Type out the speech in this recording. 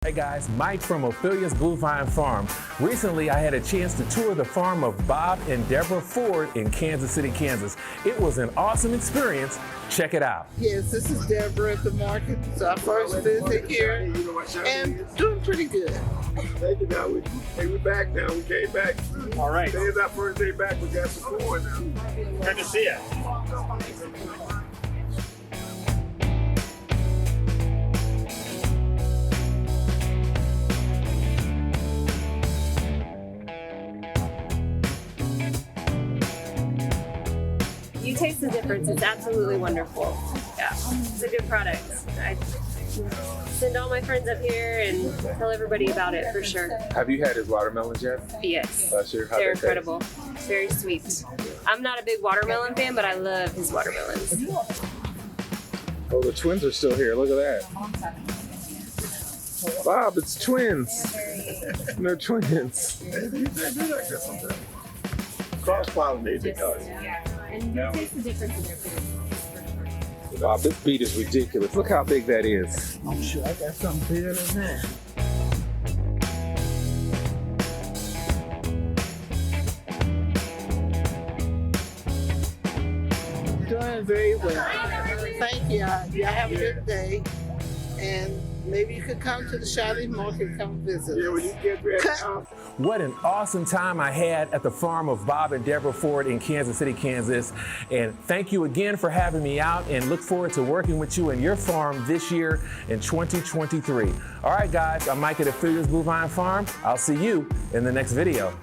Hey guys, Mike from Ophelia's Blue Vine Farm. Recently, I had a chance to tour the farm of Bob and Deborah Ford in Kansas City, Kansas. It was an awesome experience. Check it out. Yes, this is Deborah at the market. It's our first visit here, and doing pretty good. Thank you. Now we're back now. We came back. All right. Today's our first day back. We got some more now. Good to see you. You taste the difference. It's absolutely wonderful. Yeah, it's a good product. I send all my friends up here and tell everybody about it for sure. Have you had his watermelons yet? Yes, Sure. they're incredible. Very sweet. I'm not a big watermelon fan, but I love his watermelons. Oh, the twins are still here. Look at that. Bob, it's twins. They're twins. They do like that sometimes. Cross-pollinate, they call it. And you taste the difference in their food. Bob, this beet is ridiculous. Look how big that is. I'm sure I got something bigger than that. Doing very well. Thank you. Y'all have a good day. And maybe you could come to the Shawnee Market, come visit Yeah, when us. you get ready. What an awesome time I had at the farm of Bob and Deborah Ford in Kansas City, Kansas. And thank you again for having me out, and look forward to working with you and your farm this year in 2023. All right, guys, I'm Mike at Ophelia's Blue Vine Farm. I'll see you in the next video.